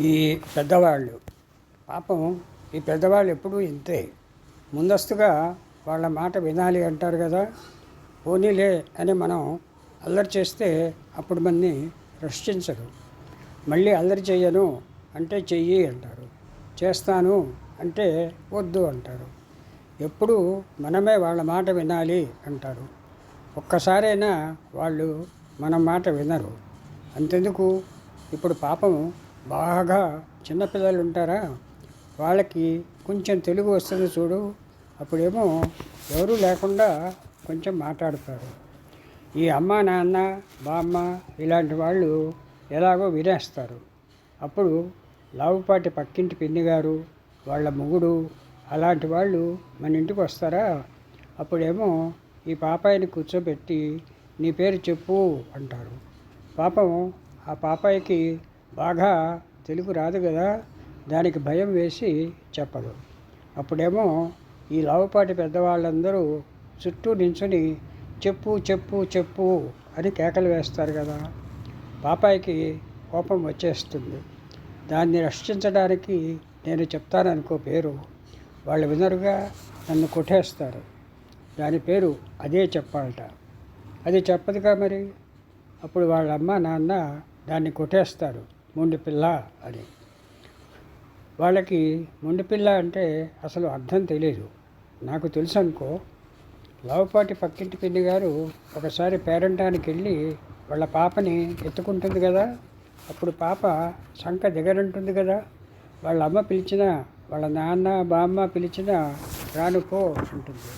ఈ పెద్దవాళ్ళు పాపం ఈ పెద్దవాళ్ళు ఎప్పుడూ ఇంతే. ముందస్తుగా వాళ్ళ మాట వినాలి అంటారు కదా. పోనీలే అని మనం అల్లరి చేస్తే అప్పుడు మనని రక్షించరు. మళ్ళీ అల్లరి చెయ్యను అంటే చెయ్యి అంటారు, చేస్తాను అంటే వద్దు అంటారు. ఎప్పుడు మనమే వాళ్ళ మాట వినాలి అంటారు. ఒక్కసారైనా వాళ్ళు మన మాట వినరు. అంతెందుకు, ఇప్పుడు పాపం బాగా చిన్నపిల్లలు ఉంటారా, వాళ్ళకి కొంచెం తెలుగు వస్తుంది చూడు, అప్పుడేమో ఎవరూ లేకుండా కొంచెం మాట్లాడతారు. ఈ అమ్మ నాన్న బామ్మ ఇలాంటి వాళ్ళు ఎలాగో వినేస్తారు. అప్పుడు లావుపాటి పక్కింటి పిన్ని గారు వాళ్ళ మొగుడు అలాంటి వాళ్ళు మన ఇంటికి వస్తారా, అప్పుడేమో ఈ పాపాయిని కూర్చోబెట్టి నీ పేరు చెప్పు అంటారు. పాపం ఆ పాపాయికి బాగా తెలుగు రాదు కదా, దానికి భయం వేసి చెప్పదు. అప్పుడేమో ఈ లావుపాటి పెద్దవాళ్ళందరూ చుట్టూ నించుని చెప్పు చెప్పు చెప్పు అని కేకలు వేస్తారు కదా. పాపాయికి కోపం వచ్చేస్తుంది. దాన్ని రక్షించడానికి నేను చెప్తాననుకో పేరు, వాళ్ళు వినరుగా, నన్ను కొట్టేస్తారు. దాని పేరు అదే చెప్పాలట. అది చెప్పదుగా మరి. అప్పుడు వాళ్ళ అమ్మ నాన్న దాన్ని కొట్టేస్తారు మొండి పిల్ల అని. వాళ్ళకి మొండి పిల్ల అంటే అసలు అర్థం తెలియదు. నాకు తెలుసు అనుకో. లావుపాటి పక్కింటి పిన్ని గారు ఒకసారి పేరంటానికి వెళ్ళి వాళ్ళ పాపని ఎత్తుకుంటుంది కదా. అప్పుడు పాప సంక దిగరంటుంది కదా. వాళ్ళ అమ్మ పిలిచినా, వాళ్ళ నాన్న బామ్మ పిలిచినా రాను పో ఉంటుంది.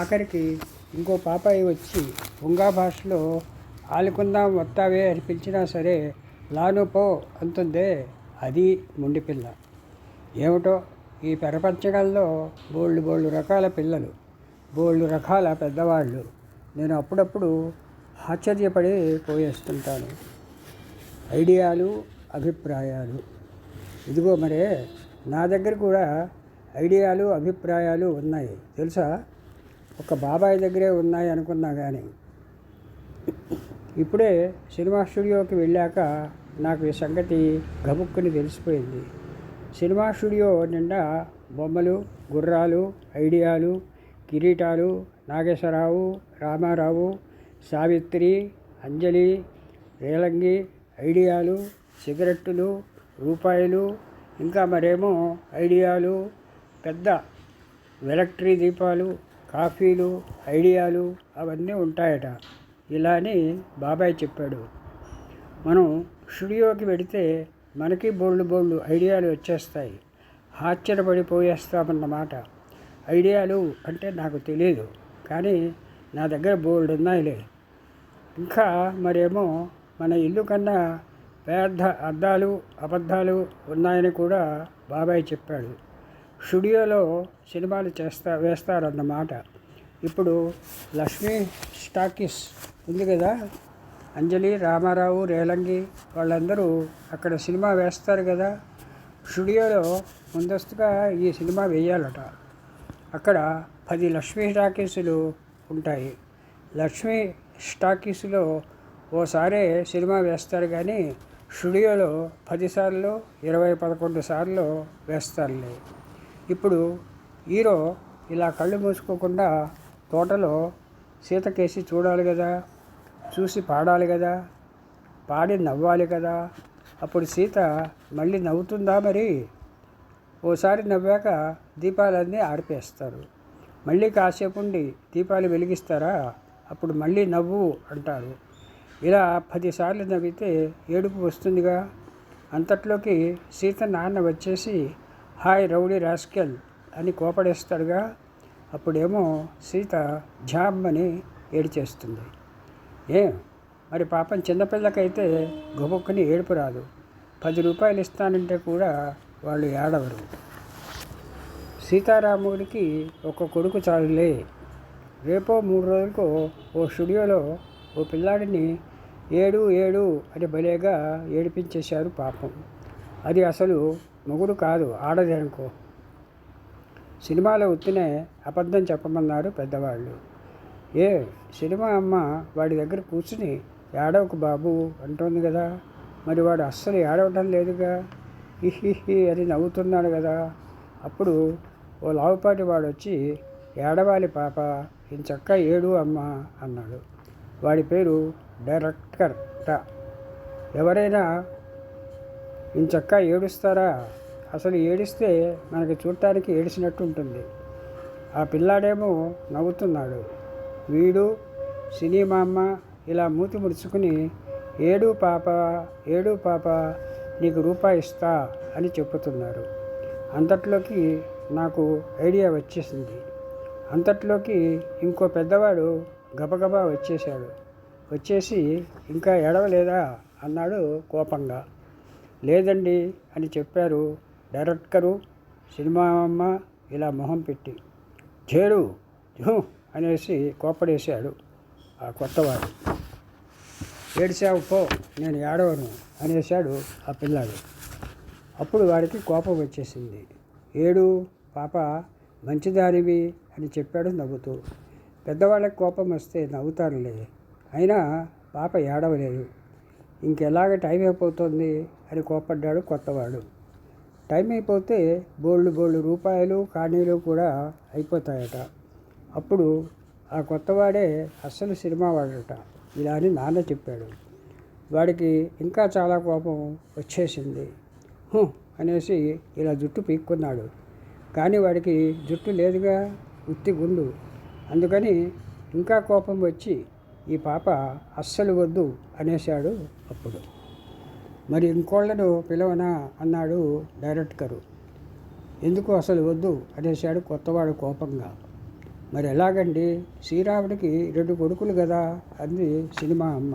ఆఖరికి ఇంకో పాపాయి వచ్చి ఉంగా భాషలో ఆలుకుందాం వస్తావే అని పిలిచినా సరే లాను పో అంటుందే, అది మొండిపిల్ల. ఏమిటో ఈ ప్రపంచంలో బోళ్ళు రకాల పిల్లలు, బోళ్ళు రకాల పెద్దవాళ్ళు. నేను అప్పుడప్పుడు ఆశ్చర్యపడి పోయేస్తుంటాను. ఐడియాలు, అభిప్రాయాలు. ఇదిగో మరే, నా దగ్గర కూడా ఐడియాలు అభిప్రాయాలు ఉన్నాయి తెలుసా. ఒక బాబాయ్ దగ్గరే ఉన్నాయి అనుకున్నా కానీ ఇప్పుడే సినిమా స్టూడియోకి వెళ్ళాక నాకు ఈ సంగతి గబుక్కుని తెలిసిపోయింది. సినిమా స్టూడియో నిండా బొమ్మలు, గుర్రాలు, ఐడియాలు, కిరీటాలు, నాగేశ్వరరావు, రామారావు, సావిత్రి, అంజలి, రేలంగి, ఐడియాలు, సిగరెట్టులు, రూపాయలు, ఇంకా మరేమో ఐడియాలు, పెద్ద ఎలక్ట్రీ దీపాలు, కాఫీలు, ఐడియాలు అవన్నీ ఉంటాయట. ఇలా అని బాబాయ్ చెప్పాడు. మనం స్టూడియోకి వెడితే మనకి బోళ్ళు ఐడియాలు వచ్చేస్తాయి. ఆశ్చర్యపడిపోయేస్తామన్నమాట. ఐడియాలు అంటే నాకు తెలియదు, కానీ నా దగ్గర బోల్డ్ ఉన్నాయిలే. ఇంకా మరేమో మన ఇల్లు కన్నా పెద్ద అద్దాలు అబద్ధాలు ఉన్నాయని కూడా బాబాయ్ చెప్పాడు. స్టూడియోలో సినిమాలు వేస్తారన్నమాట. ఇప్పుడు లక్ష్మీ టాకీస్ ఉంది కదా, అంజలి, రామారావు, రేలంగి వాళ్ళందరూ అక్కడ సినిమా వేస్తారు కదా. స్టూడియోలో ముందస్తుగా ఈ సినిమా వేయాలట. అక్కడ 10 లక్ష్మీ టాకీసులు ఉంటాయి. లక్ష్మీ టాకీసులో ఓసారే సినిమా వేస్తారు, కానీ స్టూడియోలో 10 సార్లు 11 సార్లు వేస్తారులే. ఇప్పుడు హీరో ఇలా కళ్ళు మూసుకోకుండా తోటలో సీతకేసి చూడాలి కదా, చూసి పాడాలి కదా, పాడి నవ్వాలి కదా. అప్పుడు సీత మళ్ళీ నవ్వుతుందా మరి? ఓసారి నవ్వాక దీపాలన్నీ ఆర్పేస్తారు. మళ్ళీ కాసేపు ఉండి దీపాలు వెలిగిస్తారా, అప్పుడు మళ్ళీ నవ్వు అంటారు. ఇలా 10 సార్లు నవ్వితే ఏడుపు వస్తుందిగా. అంతట్లోకి సీత నాన్న వచ్చేసి హాయ్ రౌడీ రాస్కెల్ అని కోపడేస్తాడుగా. అప్పుడేమో సీత ఝామ్మని ఏడిచేస్తుంది. మరి పాపం చిన్నపిల్లకైతే గొబొక్కుని ఏడుపు రాదు. 10 రూపాయలు ఇస్తానంటే కూడా వాళ్ళు ఏడవరు. సీతారాముడికి ఒక కొడుకు చాలులే. రేపో 3 రోజులకో ఓ స్టూడియోలో ఓ పిల్లాడిని ఏడు అని భలేగా ఏడిపించేశారు పాపం. అది అసలు మొగుడు కాదు, ఆడది అనుకో. సినిమాలో ఉత్తినే అబద్ధం చెప్పమన్నారు పెద్దవాళ్ళు. సినిమా అమ్మ వాడి దగ్గర కూర్చుని ఏడవకు బాబు అంటోంది కదా, మరి వాడు అస్సలు ఏడవటం లేదుగా. హిహిహి అని నవ్వుతున్నాడు కదా. అప్పుడు ఓ లావుపాటి వాడు వచ్చి, ఏడవాలి పాప, ఇంచక్క ఏడు అమ్మ అన్నాడు. వాడి పేరు డైరెక్టర్ ట. ఎవరైనా ఇంచక్క ఏడుస్తారా? అసలు ఏడిస్తే మనకి చూడటానికి ఏడిసినట్టు ఉంటుంది. ఆ పిల్లాడేమో నవ్వుతున్నాడు. వీడు సినిమా అమ్మ ఇలా మూతి ముడుచుకుని, ఏడు పాప, ఏడు పాప, నీకు రూపాయి ఇస్తా అని చెప్పుతున్నారు. అంతట్లోకి నాకు ఐడియా వచ్చేసింది. అంతట్లోకి ఇంకో పెద్దవాడు గబగబా వచ్చేసి, ఇంకా ఏడవలేదా అన్నాడు కోపంగా. లేదండి అని చెప్పారు డైరెక్టరు, సినిమా అమ్మ ఇలా మొహం పెట్టి. చేడు అనేసి కోపడేశాడు ఆ కొత్తవాడు. ఏడిసావు పో, నేను ఏడవను అనేశాడు ఆ పిల్లాడు. అప్పుడు వాడికి కోపం వచ్చేసింది. ఏడు పాప, మంచిదానివి అని చెప్పాడు నవ్వుతూ. పెద్దవాళ్ళకి కోపం వస్తే నవ్వుతారులే. అయినా పాప ఏడవలేదు. ఇంకెలాగ టైం అయిపోతుంది అని కోపడ్డాడు కొత్తవాడు. టైం అయిపోతే బోళ్ళు రూపాయలు కాణీలు కూడా అయిపోతాయట. అప్పుడు ఆ కొత్తవాడే అస్సలు సినిమా వాడట. ఇలా అని నాన్న చెప్పాడు. వాడికి ఇంకా చాలా కోపం వచ్చేసింది. అనేసి ఇలా జుట్టు పీక్కున్నాడు. కానీ వాడికి జుట్టు లేదుగా, ఉత్తి గుండు. అందుకని ఇంకా కోపం వచ్చి, ఈ పాప అస్సలు వద్దు అనేశాడు. అప్పుడు మరి ఇంకోళ్లను పిలవనా అన్నాడు డైరెక్టరు. ఎందుకు అసలు వద్దు అనేశాడు కొత్తవాడు కోపంగా. మరి ఎలాగండి, శ్రీరాముడికి 2 కొడుకులు కదా అంది సినిమా అమ్మ.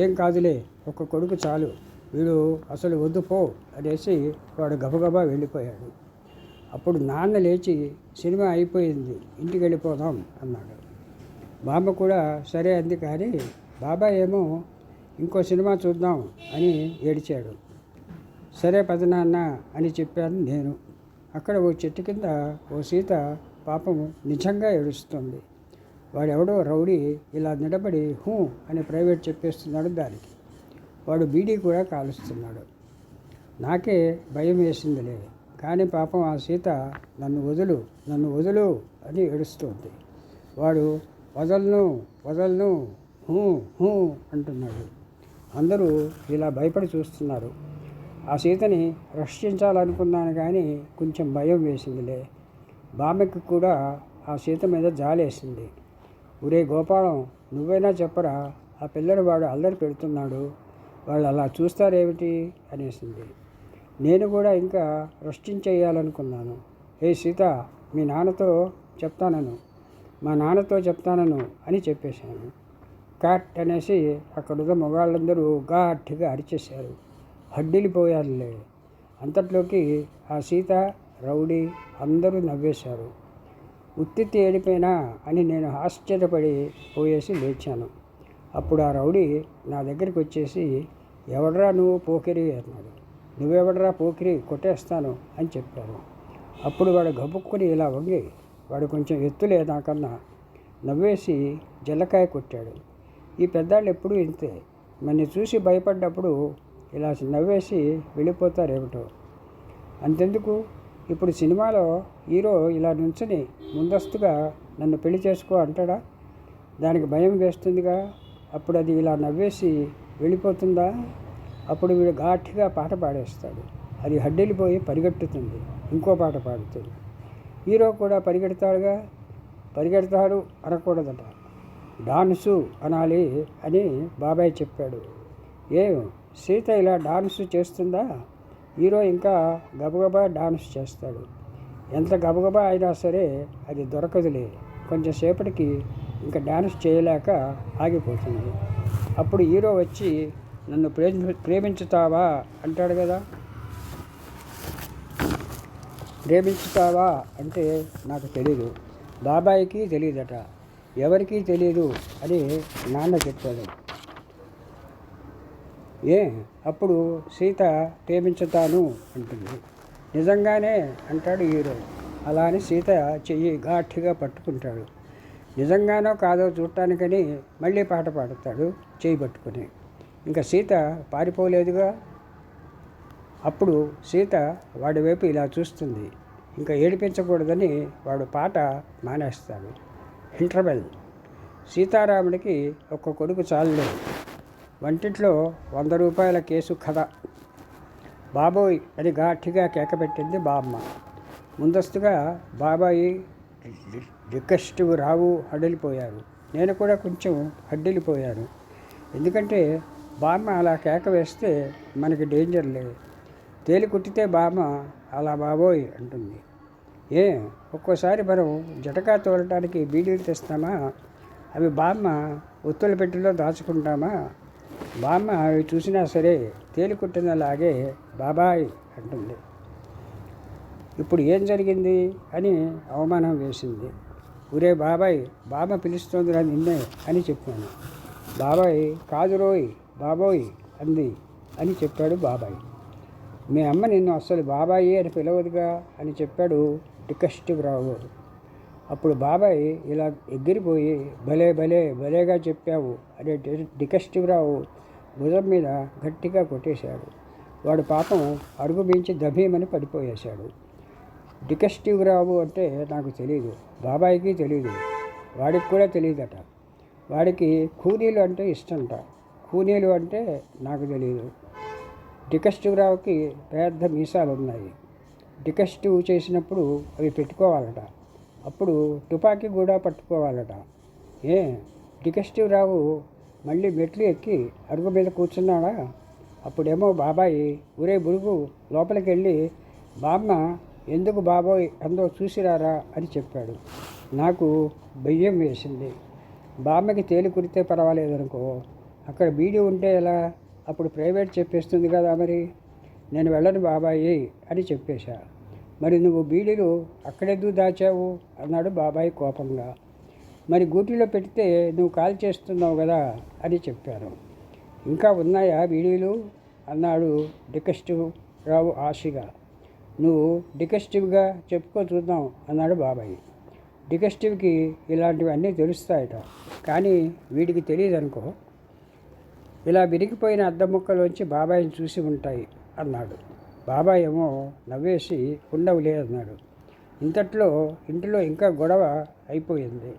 ఏం కాదులే, ఒక కొడుకు చాలు, వీడు అసలు వద్దు పో అనేసి వాడు గబగబా వెళ్ళిపోయాడు. అప్పుడు నాన్న లేచి, సినిమా అయిపోయింది, ఇంటికి వెళ్ళిపోదాం అన్నాడు. బామ్మ కూడా సరే అంది. కానీ బాబాయ్ ఏమో ఇంకో సినిమా చూద్దాం అని ఏడిచాడు. సరే పదనాన్న అని చెప్పాను నేను. అక్కడ ఓ చెట్టు కింద ఓ సీత పాపం నిజంగా ఏడుస్తుంది. వాడెవడో రౌడీ ఇలా నిలబడి అని ప్రైవేట్ చెప్పేస్తున్నాడు దానికి. వాడు బీడీ కూడా కాలుస్తున్నాడు. నాకే భయం వేసిందిలే. కానీ పాపం ఆ సీత నన్ను వదులు అని ఏడుస్తుంది. వాడు వదలను అంటున్నాడు. అందరూ ఇలా భయపడి చూస్తున్నారు. ఆ సీతని రక్షించాలనుకున్నాను కానీ కొంచెం భయం వేసిందిలే. బామ్మకి కూడా ఆ సీత మీద జాలేసింది. ఒరే గోపాలం, నువ్వైనా చెప్పరా, ఆ పిల్లడు వాడు అల్లరి పెడుతున్నాడు, వాళ్ళు అలా చూస్తారేమిటి అనేసింది. నేను కూడా ఇంకా రక్షించేయాలనుకున్నాను. ఏ సీత, మీ నాన్నతో చెప్తానను, మా నాన్నతో చెప్తానను అని చెప్పేశాను. కాట్ అనేసి అక్కడున్న మగాళ్ళందరూ గట్టిగా అరిచేశారు. హడ్డిలిపోయారులే. అంతట్లోకి ఆ సీత, రౌడీ అందరూ నవ్వేశారు. ఉత్తిత్తి ఏడిపోయినా అని నేను ఆశ్చర్యపడి పోయేసి లేచాను. అప్పుడు ఆ రౌడీ నా దగ్గరికి వచ్చేసి, ఎవడరా నువ్వు పోకిరి అన్నాడు. నువ్వెవడరా పోకిరి, కొట్టేస్తాను అని చెప్పాను. అప్పుడు వాడు గబుక్కుని ఇలా వంగి, వాడు కొంచెం ఎత్తులే నాకన్నా, నవ్వేసి జల్లకాయ కొట్టాడు. ఈ పెద్దాళ్ళు ఎప్పుడూ ఇంతే, నన్ను చూసి భయపడ్డప్పుడు ఇలా నవ్వేసి వెళ్ళిపోతారేమిటో. అంతెందుకు, ఇప్పుడు సినిమాలో హీరో ఇలా నుంచుని ముందస్తుగా నన్ను పెళ్లి చేసుకో అంటాడా? దానికి భయం వేస్తుందిగా. అప్పుడు అది ఇలా నవ్వేసి వెళ్ళిపోతుందా? అప్పుడు వీడు ఘాటుగా పాట పాడేస్తాడు. అది హడ్డెలిపోయి పరిగెట్టుతుంది, ఇంకో పాట పాడుతుంది. హీరో కూడా పరిగెడతాడు అనకూడదట, డాన్సు అనాలి అని బాబాయ్ చెప్పాడు. సీత ఇలా డాన్సు చేస్తుందా? హీరో ఇంకా గబగబా డాన్స్ చేస్తాడు. ఎంత గబగబా అయినా సరే అది దొరకదులే. కొంచెం సేపటికి ఇంకా డాన్స్ చేయలేక ఆగిపోతుంది. అప్పుడు హీరో వచ్చి, నన్ను ప్రేమించుతావా అంటాడు కదా. ప్రేమించుతావా అంటే నాకు తెలీదు, బాబాయికి తెలియదట, ఎవరికీ తెలియదు అని నాన్న చెప్పాడు. అప్పుడు సీత ప్రేమించుతాను అంటుంది. నిజంగానే అంటాడు హీరో. అలా అని సీత చెయ్యి ఘాటుగా పట్టుకుంటాడు. నిజంగానో కాదో చూడటానికని మళ్ళీ పాట పాడుతాడు చెయ్యి పట్టుకుని. ఇంకా సీత పారిపోలేదుగా. అప్పుడు సీత వాడి వైపు ఇలా చూస్తుంది. ఇంకా ఏడిపించకూడదని వాడు పాట మానేస్తాడు. ఇంటర్వెల్. సీతారాముడికి ఒక్క కొడుకు చాలులేదు. వంటింట్లో 100 రూపాయల కేసు కథ. బాబోయ్ అని ఘాటిగా కేకపెట్టింది బామ్మ. ముందస్తుగా బాబాయి రిక్వెస్ట్ రావు హడలిపోయారు. నేను కూడా కొంచెం హడ్డిలిపోయాను. ఎందుకంటే బామ్మ అలా కేక వేస్తే మనకి డేంజర్ లేదు. తేలి కుట్టితే బామ్మ అలా బాబోయ్ అంటుంది. ఒక్కోసారి మనం జటకా తోలటానికి బీడీలు తెస్తామా? అవి బామ్మ ఒత్తుల పెట్టెలో దాచుకుంటామా? బామ్మ అవి చూసినా సరే తేలి కుట్టినలాగే బాబాయ్ అంటుంది. ఇప్పుడు ఏం జరిగింది అని అవమానం వేసింది. ఊరే బాబాయ్, బామ్మ పిలుస్తోందిరా నిన్నే అని చెప్పాను. బాబాయ్ కాదురోయ్ బాబోయ్ అంది అని చెప్పాడు బాబాయ్. మీ అమ్మ నిన్ను అస్సలు బాబాయి అని పిలవదుగా అని చెప్పాడు డిటెక్టివ్ రావు. అప్పుడు బాబాయ్ ఇలా ఎగిరిపోయి భలే భలే భలేగా చెప్పావు అనే డిటెక్టివ్ రావు భుజం మీద గట్టిగా కొట్టేశాడు. వాడు పాపం అడుగు మించి దభీమని పడిపోయేశాడు. డిటెక్టివ్ రావు అంటే నాకు తెలీదు, బాబాయికి తెలీదు, వాడికి కూడా తెలియదట. వాడికి కూనీలు అంటే ఇష్టంట. కూనీలు అంటే నాకు తెలియదు. డిటెక్టివ్ రావుకి పెద్ద మీసాలు ఉన్నాయి. డిటెక్టివ్ చేసినప్పుడు అవి పెట్టుకోవాలట. అప్పుడు తుపాకీ కూడా పట్టుకోవాలట. డిటెక్టివ్ రావు మళ్ళీ మెట్లు ఎక్కి అరుగు మీద కూర్చున్నాడా? అప్పుడేమో బాబాయి ఊరే బురుగు లోపలికి వెళ్ళి బామ్మ ఎందుకు బాబోయ్ అందో చూసిరారా అని చెప్పాడు. నాకు భయం వేసింది. బామ్మకి తేలి కుడితే పర్వాలేదనుకో, అక్కడ బీడీ ఉంటే ఎలా? అప్పుడు ప్రైవేట్ చెప్పేస్తుంది కదా. మరి నేను వెళ్ళను బాబాయి అని చెప్పేశా. మరి నువ్వు బీడీలు అక్కడెందుకు దాచావు అన్నాడు బాబాయ్ కోపంగా. మరి గూటిలో పెడితే నువ్వు కాల్ చేస్తున్నావు కదా అని చెప్పాను. ఇంకా ఉన్నాయా బీడీలు అన్నాడు డిటెక్టివ్ రావు ఆశగా. నువ్వు డిటెక్టివ్గా చెప్పుకో చూద్దాం అన్నాడు బాబాయ్. డిటెక్టివ్కి ఇలాంటివన్నీ తెలుస్తాయట, కానీ వీడికి తెలియదు అనుకో. ఇలా విరిగిపోయిన అద్దం ముక్కలోంచి బాబాయిని చూసి ఉంటాయి అన్నాడు. బాబాయ్ ఏమో నవ్వేసి ఉండవులే అన్నాడు. ఇంతట్లో ఇంటిలో ఇంకా గొడవ అయిపోయింది.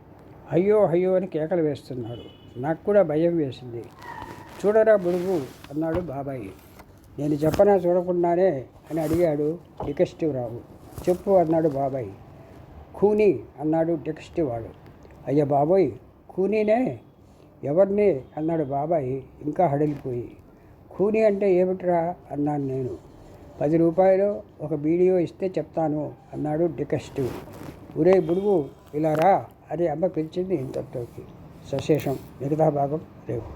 అయ్యో అయ్యో అని కేకలు వేస్తున్నాడు. నాకు కూడా భయం వేసింది. చూడరా బుడుగు అన్నాడు బాబాయ్. నేను చెప్పనా చూడకుండానే అని అడిగాడు డిటెక్టివ్ రావు. చెప్పు అన్నాడు బాబాయ్. ఖూనీ అన్నాడు డిటెక్టివ్ వాడు. అయ్య బాబోయ్, ఖూనీనే? ఎవరిని అన్నాడు బాబాయ్ ఇంకా హడలిపోయి. ఖూనీ అంటే ఏమిట్రా అన్నాను నేను. 10 రూపాయలు ఒక వీడియో ఇస్తే చెప్తాను అన్నాడు డిటెక్టివ్. ఊరే బుడుగు ఇలా రా అని అమ్మ పిలిచింది. ఇంతటితోకి సశేషం. మిగతా భాగం రేపు.